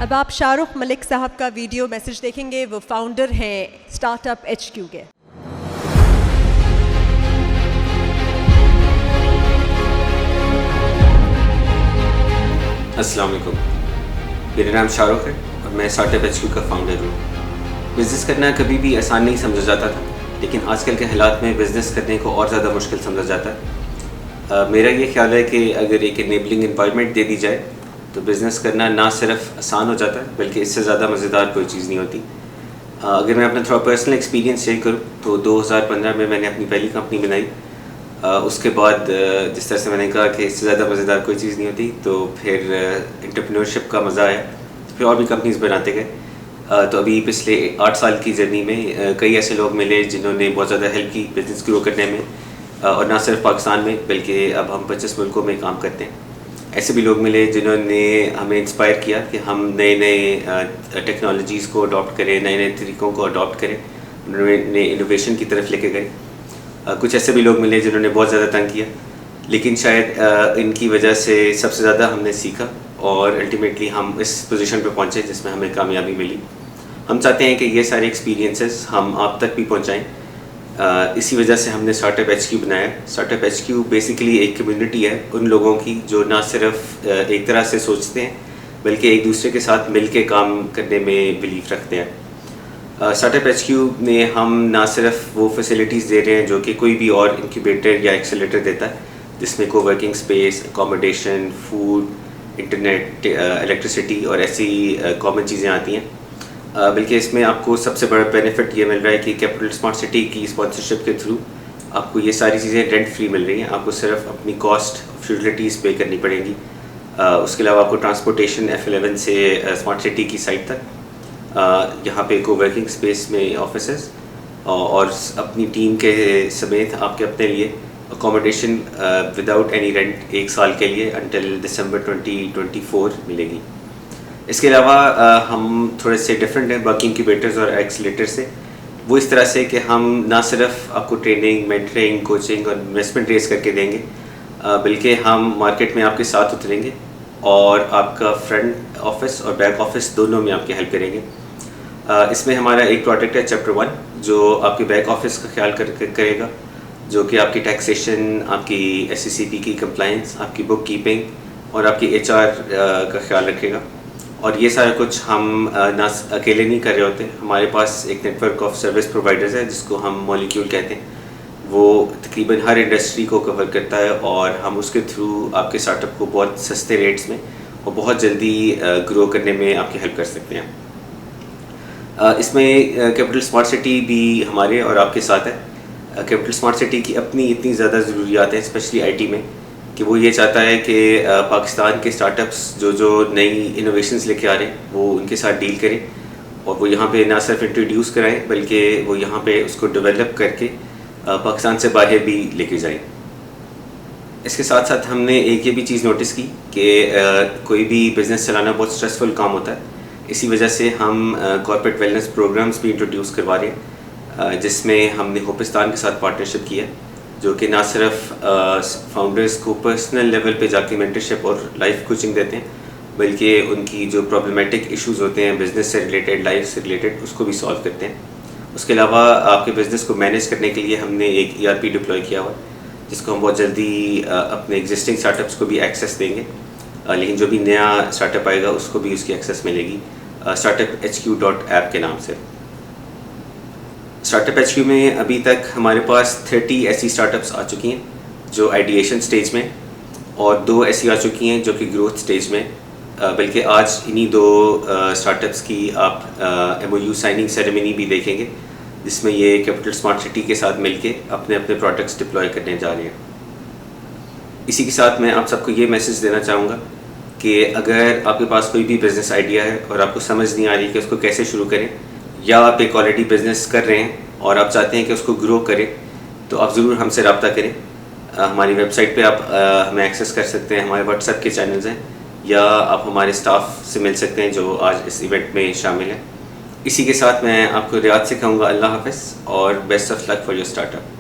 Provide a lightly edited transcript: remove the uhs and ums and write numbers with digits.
اب آپ شاہ رخ ملک صاحب کا ویڈیو میسج دیکھیں گے. وہ فاؤنڈر ہیں اسٹارٹ اپ HQ کے. السلام علیکم. میرا نام شاہ رخ ہے اور میں اسٹارٹ اپ HQ کا فاؤنڈر ہوں. بزنس کرنا کبھی بھی آسان نہیں سمجھا جاتا تھا، لیکن آج کل کے حالات میں بزنس کرنے کو اور زیادہ مشکل سمجھا جاتا ہے. میرا یہ خیال ہے کہ اگر ایک انیبلنگ انوائرمنٹ دے دی جائے تو بزنس کرنا نہ صرف آسان ہو جاتا ہے بلکہ اس سے زیادہ مزیدار کوئی چیز نہیں ہوتی. اگر میں اپنا تھوڑا پرسنل ایکسپیرینس شیئر کروں تو 2015 میں نے اپنی پہلی کمپنی بنائی. اس کے بعد جس طرح سے میں نے کہا کہ اس سے زیادہ مزیدار کوئی چیز نہیں ہوتی، تو پھر انٹرپرینورشپ کا مزہ آیا، پھر اور بھی کمپنیز بناتے گئے. تو ابھی پچھلے 8 سال کی جرنی میں کئی ایسے لوگ ملے جنہوں نے بہت زیادہ ہیلپ کی بزنس گرو کرنے میں، اور نہ صرف پاکستان میں بلکہ اب ہم 25 ملکوں میں کام کرتے ہیں. ایسے بھی لوگ ملے جنہوں نے ہمیں انسپائر کیا کہ ہم نئے نئے ٹیکنالوجیز کو اڈاپٹ کریں، نئے نئے طریقوں کو اڈاپٹ کریں، نئے انوویشن کی طرف لے کے گئے. کچھ ایسے بھی لوگ ملے جنہوں نے بہت زیادہ تنگ کیا، لیکن شاید ان کی وجہ سے سب سے زیادہ ہم نے سیکھا اور الٹیمیٹلی ہم اس پوزیشن پہ پہنچے جس میں ہمیں کامیابی ملی. ہم چاہتے ہیں کہ یہ سارے ایکسپیرینسز ہم آپ تک بھی پہنچائیں. اسی وجہ سے ہم نے اسٹارٹ اپ HQ بنایا. اسٹارٹ اپ HQ بیسیکلی ایک کمیونٹی ہے ان لوگوں کی جو نہ صرف ایک طرح سے سوچتے ہیں بلکہ ایک دوسرے کے ساتھ مل کے کام کرنے میں بلیف رکھتے ہیں. اسٹارٹ اپ HQ میں ہم نہ صرف وہ فیسلٹیز دے رہے ہیں جو کہ کوئی بھی اور انکیوبیٹر یا ایکسیلیٹر دیتا ہے، جس میں کو working space, accommodation, food, internet, electricity اور ایسی کامن چیزیں آتی ہیں. بلکہ اس میں آپ کو سب سے بڑا بینیفٹ یہ مل رہا ہے کہ کیپٹل اسمارٹ سٹی کی اسپانسرشپ کے تھرو آپ کو یہ ساری چیزیں رینٹ فری مل رہی ہیں. آپ کو صرف اپنی کاسٹ آف یوٹیلیٹیز پے کرنی پڑیں گی. اس کے علاوہ آپ کو ٹرانسپورٹیشن F11 سے اسمارٹ سٹی کی سائٹ تک، یہاں پہ کو ورکنگ اسپیس میں آفیسز، اور اپنی ٹیم کے سمیت آپ کے اپنے لیے اکوموڈیشن وداؤٹ اینی رینٹ 1 سال کے لیے انٹل دسمبر 2024 ملے گی. اس کے علاوہ ہم تھوڑے سے ڈفرینٹ ہیں باقی انکیوبیٹرز اور ایکسیلیٹر سے. وہ اس طرح سے کہ ہم نہ صرف آپ کو ٹریننگ، مینٹرنگ، کوچنگ اور انویسٹمنٹ ریز کر کے دیں گے، بلکہ ہم مارکیٹ میں آپ کے ساتھ اتریں گے اور آپ کا فرنٹ آفس اور بیک آفس دونوں میں آپ کی ہیلپ کریں گے. اس میں ہمارا ایک پروڈکٹ ہے چیپٹر 1 جو آپ کے بیک آفس کا خیال کرے گا، جو کہ آپ کی ٹیکسیشن، آپ کی SECP کی کمپلائنس، آپ کی بک کیپنگ اور آپ کی HR کا خیال رکھے گا. اور یہ سارا کچھ ہم نہ اکیلے نہیں کر رہے ہوتے. ہمارے پاس ایک network of service providers ہے جس کو ہم مالیکیول کہتے ہیں. وہ تقریباً ہر انڈسٹری کو کور کرتا ہے اور ہم اس کے تھرو آپ کے اسٹارٹ اپ کو بہت سستے ریٹس میں اور بہت جلدی گرو کرنے میں آپ کی ہیلپ کر سکتے ہیں. اس میں کیپٹل اسمارٹ سٹی بھی ہمارے اور آپ کے ساتھ ہے. کیپٹل اسمارٹ سٹی کی اپنی اتنی زیادہ ضروریات ہیں اسپیشلی IT میں، کہ وہ یہ چاہتا ہے کہ پاکستان کے اسٹارٹ اپس جو نئی انوویشنز لے کے آ رہے ہیں وہ ان کے ساتھ ڈیل کریں، اور وہ یہاں پہ نہ صرف انٹروڈیوس کرائیں بلکہ وہ یہاں پہ اس کو ڈیولپ کر کے پاکستان سے باہر بھی لے کے جائیں. اس کے ساتھ ساتھ ہم نے ایک یہ بھی چیز نوٹس کی کہ کوئی بھی بزنس چلانا بہت اسٹریسفل کام ہوتا ہے. اسی وجہ سے ہم کارپوریٹ ویلنس پروگرامز بھی انٹروڈیوس کروا رہے ہیں، جس میں ہم نے ہوپستان کے ساتھ پارٹنرشپ کی ہے، جو کہ نہ صرف فاؤنڈرز کو پرسنل لیول پہ جا کے مینٹرشپ اور لائف کوچنگ دیتے ہیں بلکہ ان کی جو پرابلمیٹک ایشوز ہوتے ہیں بزنس سے ریلیٹڈ، لائف سے ریلیٹڈ، اس کو بھی سالو کرتے ہیں. اس کے علاوہ آپ کے بزنس کو مینیج کرنے کے لیے ہم نے ایک ERP ڈپلوائے کیا ہوا ہے جس کو ہم بہت جلدی اپنے ایگزسٹنگ اسٹارٹ اپس کو بھی ایکسیس دیں گے، لیکن جو بھی نیا اسٹارٹ اپ آئے گا اس کو بھی اس کی ایکسیس ملے گی startuphq.app کے نام سے. اسٹارٹ اپ HQ میں ابھی تک ہمارے پاس 30 ایسی اسٹارٹ اپس آ چکی ہیں جو آئیڈیشن سٹیج میں، اور 2 ایسی آ چکی ہیں جو کہ گروتھ سٹیج میں. بلکہ آج انہی 2 اسٹارٹ اپس کی آپ MOU سائننگ سیریمنی بھی دیکھیں گے جس میں یہ کیپٹل اسمارٹ سٹی کے ساتھ مل کے اپنے اپنے پروڈکٹس ڈپلوائے کرنے جا رہے ہیں. اسی کے ساتھ میں آپ سب کو یہ میسج دینا چاہوں گا کہ اگر آپ کے پاس کوئی بھی بزنس آئیڈیا ہے اور آپ کو سمجھ نہیں آ رہی کہ اس کو کیسے شروع کریں، یا آپ ایک آلریڈی بزنس کر رہے ہیں اور آپ چاہتے ہیں کہ اس کو گرو کریں، تو آپ ضرور ہم سے رابطہ کریں. ہماری ویب سائٹ پہ آپ ہمیں ایکسیس کر سکتے ہیں، ہمارے واٹس ایپ کے چینلز ہیں، یا آپ ہمارے اسٹاف سے مل سکتے ہیں جو آج اس ایونٹ میں شامل ہیں. اسی کے ساتھ میں آپ کو ریاض سے کہوں گا اللہ حافظ اور best of luck for your start up.